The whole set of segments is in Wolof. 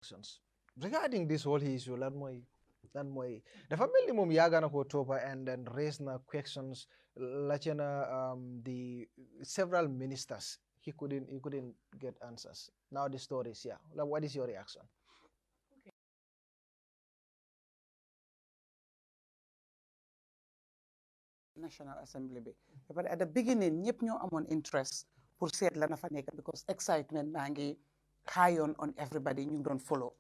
elections. Regarding this whole issue, the family mum yaga na ko topa and then raised na questions lachena the several ministers he couldn't get answers. Now the story is like, what is your reaction? National Assembly bi but at the beginning ñëpp ñoo amoon interest pour seet la na fa nekk because excitement baa ngi high on everybody ñu doon follow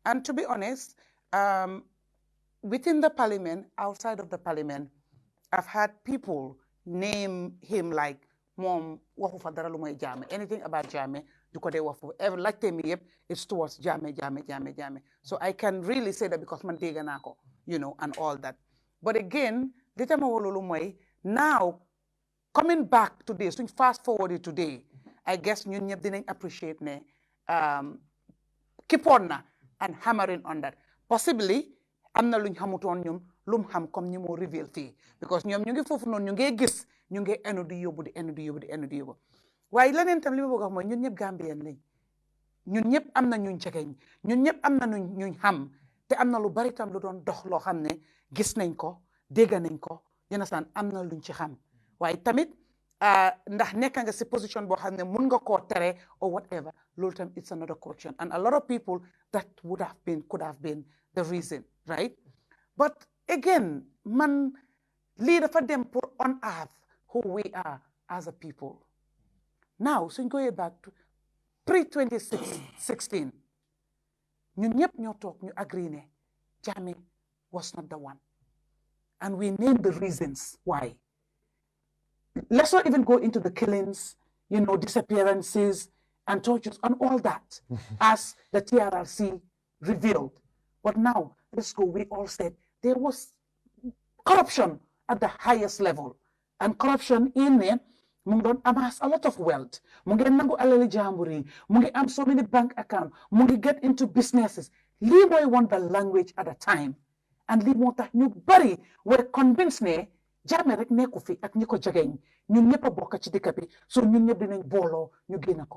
and to be honest within the parliament outside of the parliament I've had people name him like moom waxu fa dara lu mooy Jammeh anything about Jammeh du ko dee wax foofu laajte mi yëpp it's towards Jammeh so I can really say that because man dégg naa ko and all that but again li tama loolu mooy now coming back today suñ fast forward today I guess ñun ñëpp dinañ appreciate ne keep on na and hammering on that possibly am na luñ xamutoon ñun lum xam comme ñi moo reveal fii because ñoom ñu ngi foofu noonu ñu ngi gis ñu ngi enu di yóbbu waaye leneen tam li ma bëgg a wax mooy ñun ñëpp Gambien lañ ñun ñëpp am na ñuñ cegeñ ñun ñëpp am na ñuñ xam te am na lu bari tam lu doon dox loo xam ne gis nañ ko dégg nañ ko saan am na luñ ci xam waaye tamit ndax nekk nga si position boo xam ne mun nga koo tere or whatever loolu tam it's another question and a lot of people that could have been the reason right but again man lii dafa dem pour unearth who we are as a people now suñ going back to pre-2016 ñun ñëpp ñoo toog ñu agree ne Jammeh was not the one and we named the reasons why. Let's not even go into the killings, disappearances and tortures and all that as the TRRC revealed. But now, let's go, we all said there was corruption at the highest level. And corruption in there, mungi amass a lot of wealth. Mungi nangu alali jamburi. Mungi am so many bank accounts. Mungi get into businesses. Lii mooy want the language at a time. And lii moo tax ñu bari were convinced ne Jammeh rek nekku fi ak ñi ko jegeñ ñun ñëpp a bokk ci dëkk bi so ñun ñëpp dinañ booloo ñu génne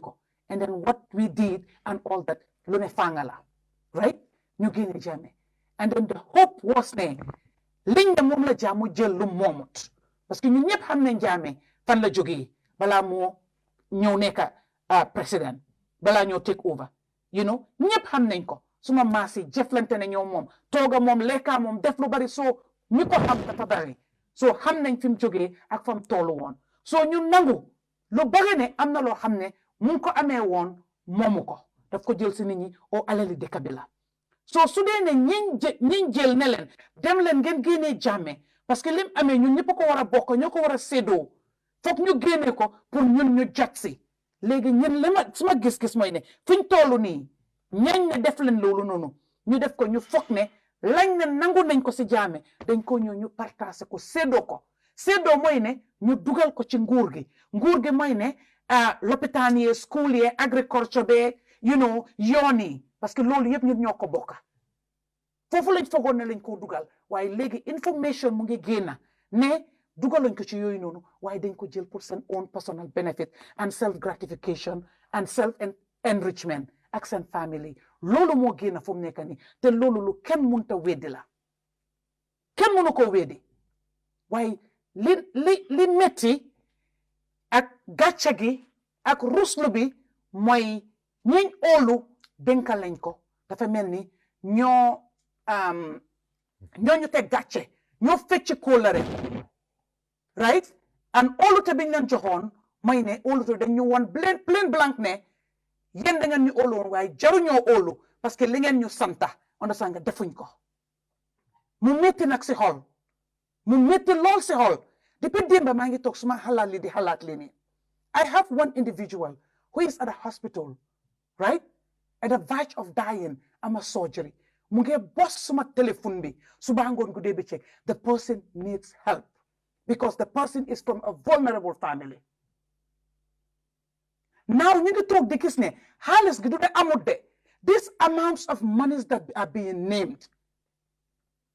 ko and then what we did and all that lu ne fanga la right ñu génne Jammeh and then the hope was ne liñ ne moom la jaamu jël lu moomut parce que ñun ñëpp xam nañ Jammeh fan la jógee balaa moo ñëw nekk président balaa ñëw take over ñëpp xam nañ ko suma maasi jëflante ne ñoom moom tooga moom lekka moom def lu bari soo ñi ko xam dafa bari soo xam nañ fi mu jógee ak fa mu toolu woon soo ñu nangu lu bari ne am na loo xam ne mu ngi ko amee woon moomu ko daf ko jël si nit ñi o alali dëkk bi la soo su dee ne ñiñ jël ne leen dem leen ngeen génnee Jammeh parce que lim amee ñun ñëpp ko war a bokk ñoo ko war a séddoo foog ñu génnee ko pour ñun ñu jot si léegi ñun suma gis-gis mooy ne fiñ toolu nii ñañ ne def leen loolu noonu ñu def ko ñu foog ne lañ ne nangu nañ ko si Jammeh dañ ko ñëw ñu partagé ko séddoo mooy ne ñu dugal ko ci nguur gi mooy ne lopitaan yi school yi agriculture be yoon yi parce que loolu yëpp ñun ñoo ko bokka foofu lañ foogoon ne lañ koo dugal waaye léegi information mu ngi génna ne dugal lañ ko ci yooyu noonu waaye dañ ko jël pour seen own personal benefit and self gratification and self enrichment ak seen family loolu moo génn fu mu nekk nii te loolu lu kenn mënta weddi la kenn mënu ko weddi waaye li metti ak gàcce gi ak ruslu bi mooy ñiñ óolu dénkal lañ ko dafa mel ni ñoo ñu teg gàcce ñoo fecc kóolare right and óolu te biñ leen joxoon mooy ne óolu te dañ ñu woon plain blank ne yéen da ngeen ñu óolu woon waaye jaruñoo óolu parce que li ngeen ñu santa understand nga defuñ ko mu métti nag si xol mu métti lool si xol depuis démba maa ngi toog suma xalaat li di xalaat li ni I have one individual who is at a hospital right at the verge of dying ama surgery mu ngi bos suma téléphone bi suba ngoon guddee bëccëg the person needs help because the person is from a vulnerable family now ñu ngi toog di gis ne xaalis gi du de amut de these amounts of monies that are being named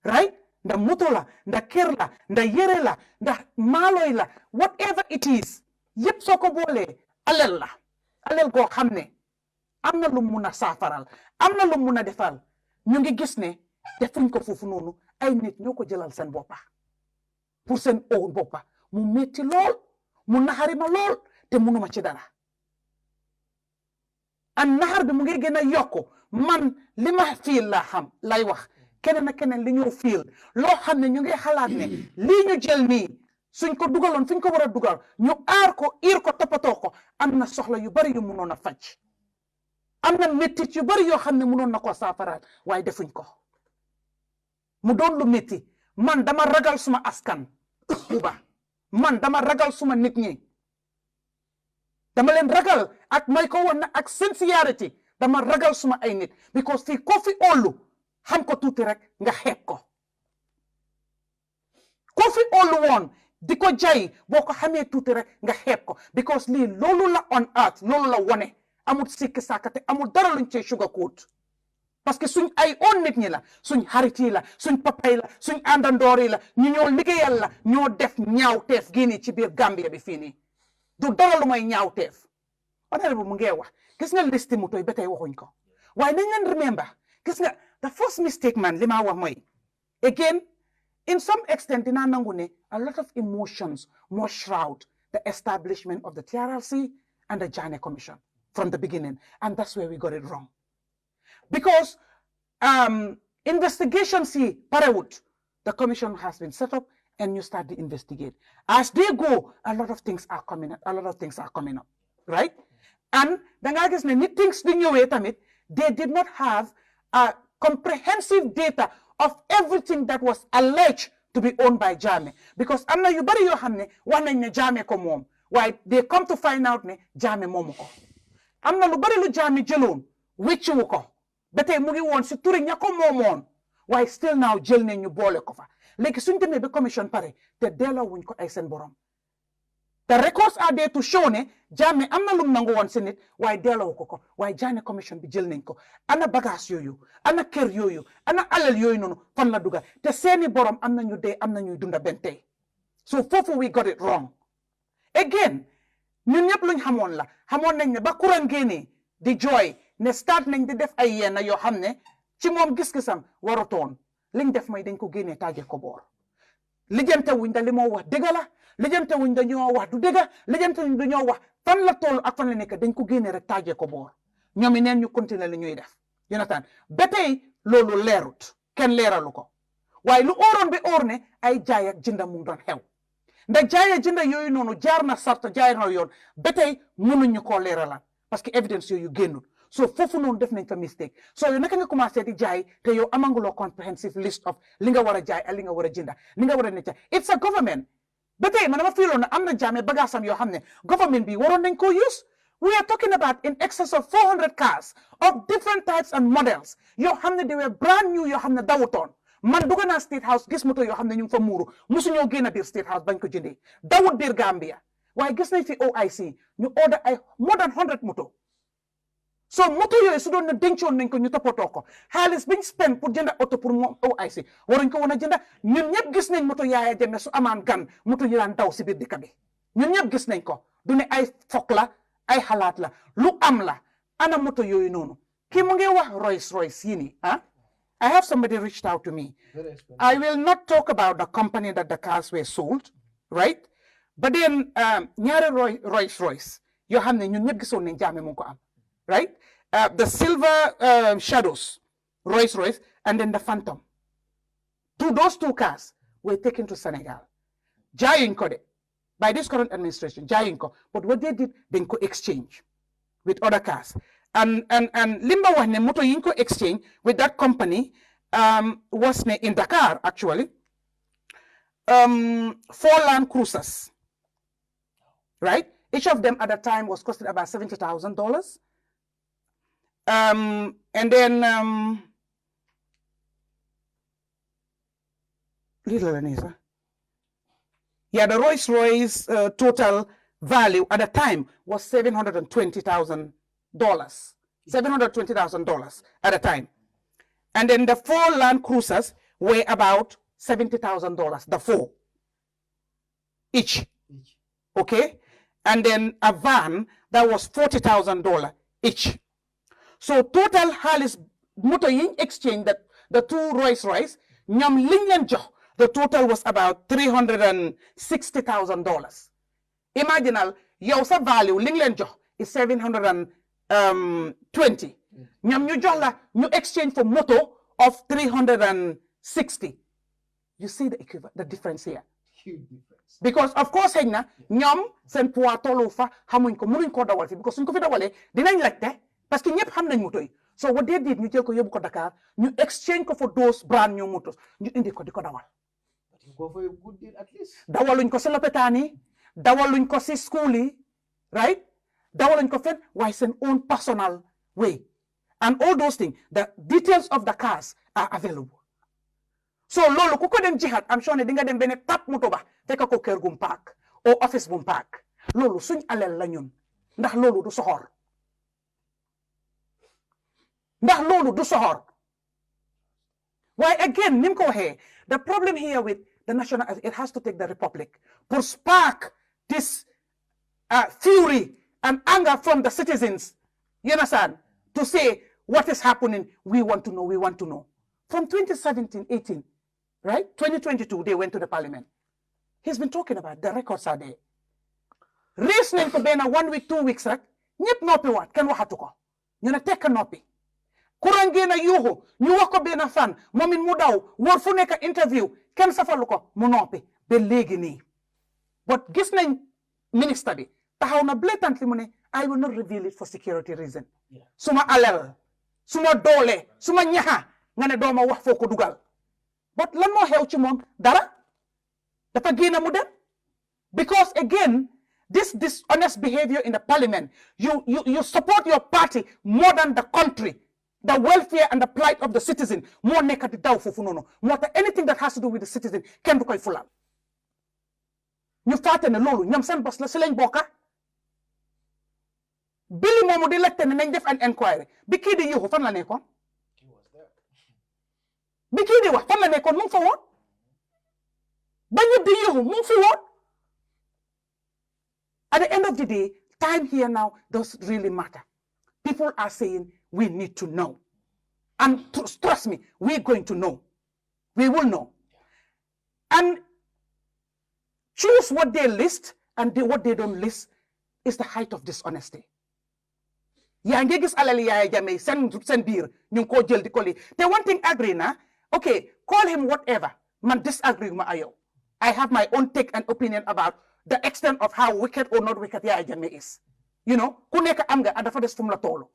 right nda moto la nda kër la nda yére la nda maaloy la whatever it is yëpp soo ko boolee alal la alal goo xam ne am na lu mun a saafaral am na lu mun a defal ñu ngi gis ne defuñ ko foofu noonu ay nit ñoo ko jëlal seen boppa pour seen own boppa mu metti lool mu naxari ma lool te munuma ci dara an naxar bi mu ngi gën a yokku man li ma fiil laa xam lay wax keneen ak keneen li ñoo fiil loo xam ne ñu ngi xalaat ne lii ñu jël nii suñ ko dugaloon fuñ ko war a dugal ñu aar ko iir ko toppatoo ko am na soxla yu bari yu munoon a faj am na méttit yu bari yoo xam ne munoon na ko saafaraat waaye defuñ ko mu doon lu métti man dama ragal suma askan buba man dama ragal suma nit ñi dama leen ragal ak may ko woon na ak sincerity dama ragal suma ay nit because fii ko fi óolu xam ko tuuti rek nga xeeb ko ko fi óolu woon di ko jay boo ko xamee tuuti rek nga xeeb ko because lii loolu la on earth loolu la wone amul sikki sàkkate amul dara luñ cee sugarcoat parce que suñ ay oon nit ñi la suñ xarit yi la suñ papay la suñ àndandoor yi la ñu ñoo liggéeyal la ñoo def ñaawteef génne ci biir Gambia bi fii nii du dara lu may ñaawteef honorable mu ngee wax gis nga listi mu toy ba tey waxuñ ko waaye nañ leen remember gis nga the first mistake man li maa wax mooy again in some extent dinaa nangu ne a lot of emotions more shroud the establishment of the TRRC and the Jammeh Commission from the beginning and that's where we got it wrong because investigations see parewut the commission has been set up and you start to investigate as they go a lot of things are coming up right and da nga gis ne ni things di ñëwee tamit they did not have a comprehensive data of everything that was alleged to be owned by Jammeh because am na yu bari yoo xam ne wax nañ ne Jammeh ko moom waaye they come to find out ne Jammeh moomu ko am na lu bari lu Jammeh jëloon wécciwu ko ba tey mu ngi woon si turi ña ko moomoon waaye still now jël ne ñu boole ko fa léegi suñ demee ba commission pare te delloo wuñ ko ay seen borom the records are there to show ne Jammeh am na lum nangu woon si nit waaye delloo ko waaye Jammeh commission bi jël nañ ko ana bagage yooyu ana kër yooyu ana alal yooyu noonu fan la dugal te seeni borom am na ñu dee am na ñuy dunda benn tey so foofu we got it wrong again ñun ñëpp luñ xamoon la xamoon nañ ne ba courant génnee di jooy ne start nañ di def ay yenn yoo xam ne ci moom gis-gisam warutoon liñ def mooy dañ ko génnee tàgge ko boor lijjante wuñ da li moo wax dëgg la lijjante wuñ dañoo wax du dëgg lijjante wuñ dañoo wax fan la toll ak fan la nekk dañ ko génnee rek tàgge ko boor ñoom i neen ñu continuer li ñuy def Jonathan ba tey loolu leerut kenn leeralu ko waaye lu óoroon bi óor ne ay jaay ak jënda mu ngi doon xew ndax jaay ak jënda yooyu noonu jaar na sarta jaar na yoon ba tey mënuñu koo leeralal parce que évidence yooyu génnul so foofu noonu def nañ fa mistake so yow naka nga commencé di jaay te yow amanguloo comprehensive list of li nga war a jaay ak li nga war a jënda li nga war a necca it's a government ba tey man dama fiiloon ne am na Jammeh bagaasam yoo xam ne government bi waroon nañ koo use we are talking about in excess of 400 cars of different types and models yoo xam ne they were brand new yoo xam ne dawutoon man dugg naa State House gis moto yoo xam ne ñu ngi fa muuru musuñoo génn biir State House bañ ko jëndee dawut biir Gambia waaye gis nañ fi OIC ñu order ay more than 100 moto so moto yooyu su doon ne dencoon nañ ko ñu toppatoo ko xaalis biñ spend pour jënda oto pour moom OIC waruñ ko woon a jënda ñun ñëpp gis nañ moto Yaaya Jammeh su amaan gan moto yi daan daw si biir dëkk bi ñun ñëpp gis nañ ko du ne ay fokk la ay xalaat la lu am la ana moto yooyu noonu kii mu ngi wax Rolls Royce yi nii ah I have somebody reached out to me I will not talk about the company that the cars were sold right but then ñaari Rolls Royce yoo xam ne ñun ñëpp gisoon nañ Jammeh mu ngi ko am right the silver shadows Rolls Royce and then the Phantom those two cars were taken to Senegal jaayuñ ko de by this current administration jaayuñ ko but what they did dañ ko exchange with other cars and limba wax ne moto yiñ ko exchange with that company was ne in Dakar actually 4 Land Cruisers right each of them at the time was costing about $70,000 and then yeah, the Rolls Royce total value at the time was $720,000. $720,000 at the time. And then the 4 Land Cruisers were about $70,000, the 4 each. Okay? And then a van that was $40,000 each. So total xaalis moto yi exchange that the two Rolls Royce ñoom liñ leen jox the total was about $360,000. Imaginal yow sa value liñ leen jox is 720. ñoom ñu jox la ñu exchange for moto of 360. You see the equivalent, the difference here. Huge difference. Because of course xëy na ñoom seen poids tollu fa xamuñ ko mënuñ koo dawal fi because suñ ko fi dawalee dinañ laajte parce que ñëpp xam nañ moto yi. So what they did ñu jël ko yóbbu ko Dakar ñu exchange ko for those brand new motos ñu indi ko di ko dawal. But you go for a good deal at least. Dawaluñ ko si lopitaan yi dawaluñ ko si school yi right dawaluñ ko fen waaye seen own personal way and all those things the details of the cars are available. So loolu ku ko dem jihad am sure ne di nga dem benn tap moto ba fekk ko kër gum park o office bum park loolu suñ alal la ñun ndax loolu du soxor ndax loolu du soxor waaye again ni mu ko waxee the problem here with the national it has to take the republic pour spark this fury and anger from the citizens you understand to say what is happening we want to know from 2017-18 right 2022 they went to the parliament he's been talking about the records are there race nañ ko benn 1 week 2 weeks rek ñëpp noppi waat kenn waxatu ko ñu ne tekk noppi kurang génn a yuuxu ñu wax ko benn fan moom it mu daw war fu nekk interview kenn safalu ko mu noppi ba léegi nii but gis nañ ministre bi taxaw na blatantly mu ne I will not reveal it for security reason suma alal suma doole suma ñaxa nga ne dooma wax foo ko dugal but lan moo xew ci moom dara dafa génn mu dem because again this dishonest behavior in the parliament you support your party more than the country the welfare and the plight of the citizen moo nekk di daw foofu noonu moo tax anything that has to do with the citizen kenn du koy fulal ñu fàtte ne loolu ñoom seen bos la si lañ bokka bili moomu di laajte ne nañ def an inquiry bi kii di yuuxu fan la nekkoon bi kii di wax fan la nekkoon mu ngi fa woon ba ñëpp di yuuxu mu ngi fi woon at the end of the day time here now does really matter people are saying we need to know and trust me we're going to know we will know and choose what they list and what they don't list is the height of dishonesty yaa ngi gis alal Yaya Jammeh seen biir ñu ngi koo jël di ko li te one thing agree na okay call him whatever man disagree ma ayow I have my own take and opinion about the extent of how wicked or not wicked Yaya Jammeh is you know ku nekk am nga dafa des fu mu la toolu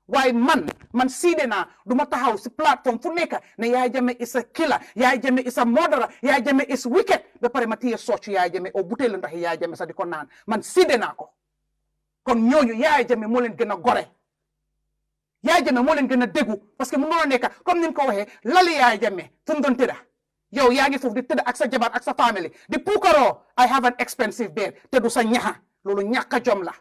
waaye man siide naa du ma taxaw si plateforme fu nekk ne Yaya Jammeh is a killer Yaya Jammeh is a murderer Yaya Jammeh is wicked ba pare ma téye soccu Yaya Jammeh o buteelu ndax Yaya Jammeh sax di ko naan man siide naa ko kon ñooñu Yaya Jammeh moo leen gën a gore Yaya Jammeh moo leen gën a déggu parce que mu noo nekk comme ni mu ko waxee lali Yaya Jammeh fu mu doon tëdda yow yaa ngi foofu di tëdda ak sa jabar ak sa family di puukaroo I have an expensive bed te du sa ñaxa loolu ñàkk jom la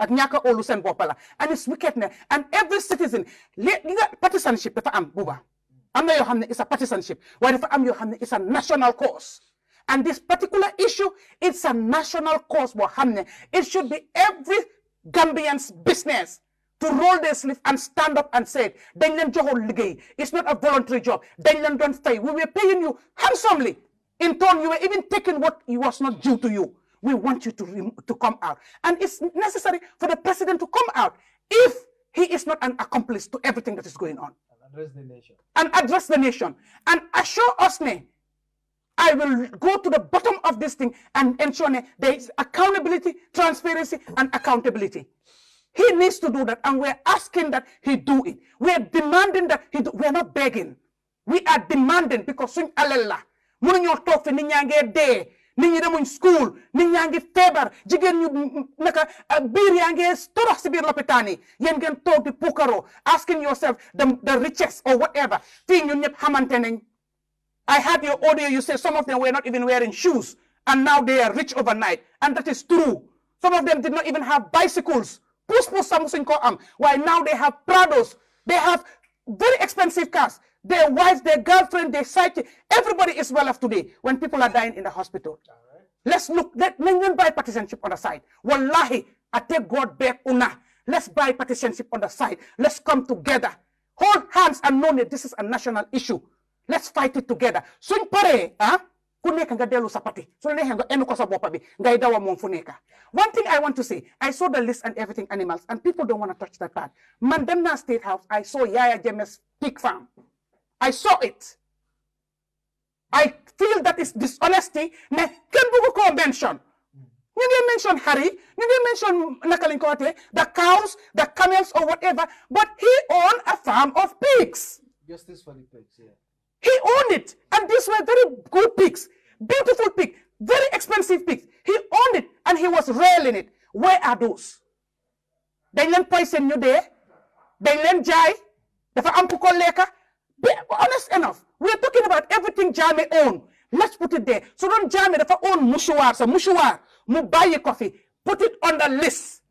ak ñàkk a óolu seen bopp la and it's wickedness and every citizen li nga partisanship dafa am buba am na yoo xam ne it's a partisanship waaye dafa am yoo xam ne it's a national cause and this particular issue it's a national cause boo xam ne it should be every Gambian's business to roll their sleeve and stand up and say dañ leen joxoon liggéey it's not a voluntary job dañ leen doon fay we were paying you handsomely in turn you were even taking what was not due to you. We want you to come out. And it's necessary for the president to come out if he is not an accomplice to everything that is going on. And address the nation. And assure us, I will go to the bottom of this thing and ensure there is accountability, transparency, and accountability. He needs to do that, and we're asking that he do it. We're demanding that he do. We're not begging. We are demanding because suñ alal la mënuñoo toog fi nit ñaa ngee dee nit ñi demuñ school nit ñaa ngi feebar jigéen ñu naka biir yaa ngee torox si biir lopitaan yi yéen ngeen toog di puukaroo asking yourself the richest or whatever fii ñun ñëpp xamante nañ. I had your audio, you say some of them were not even wearing shoes and now they are rich overnight, and that is true. Some of them did not even have bicycles. Push something ko am. Why now they have Prados, they have very expensive cars. Their wives, their girlfriend, their side, everybody is well off today when people are dying in the hospital. Let's look, let buy partisanship on the side. Wallahi, I take God back una. Let's buy partisanship on the side. Let's come together. Hold hands and know that this is a national issue. Let's fight it together. Suñ pare, ku nekk nga delu sa parti. So neexee nga enu ko sa boppa bi, ngay dawa moom fu nekk. One thing I want to say, I saw the list and everything animals, and people don't want to touch that part. Man, dem na State House, I saw Yaya Jammeh's pig farm. I saw it. I feel that is dishonesty. Ne ken bugu ko mention. You didn't mention Harry. You didn't mention Nakalinkote, the cows, the camels, or whatever. But he owned a farm of pigs. Justice for the pigs, yeah. He owned it. And these were very good pigs. Beautiful pigs. Very expensive pigs. He owned it. And he was railing it. Where are those? They learn poison you there. They learn jai. Dafa ampuko leka. Be honest enough. We're talking about everything Jammeh owned. Let's put it there. So don't Jammeh dafa own mushuwar. So mushuwar. Mu buy coffee. Put it on the list.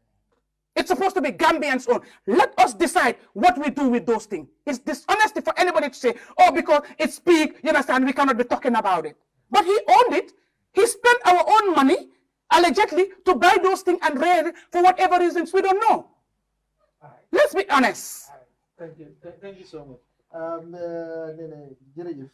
It's supposed to be Gambians' own. Let us decide what we do with those things. It's dishonesty for anybody to say, oh, because it's big, you understand, we cannot be talking about it. But he owned it. He spent our own money, allegedly, to buy those things and raid it for whatever reasons we don't know. Let's be honest. Thank you. Thank you so much. Nene, jërëjëf.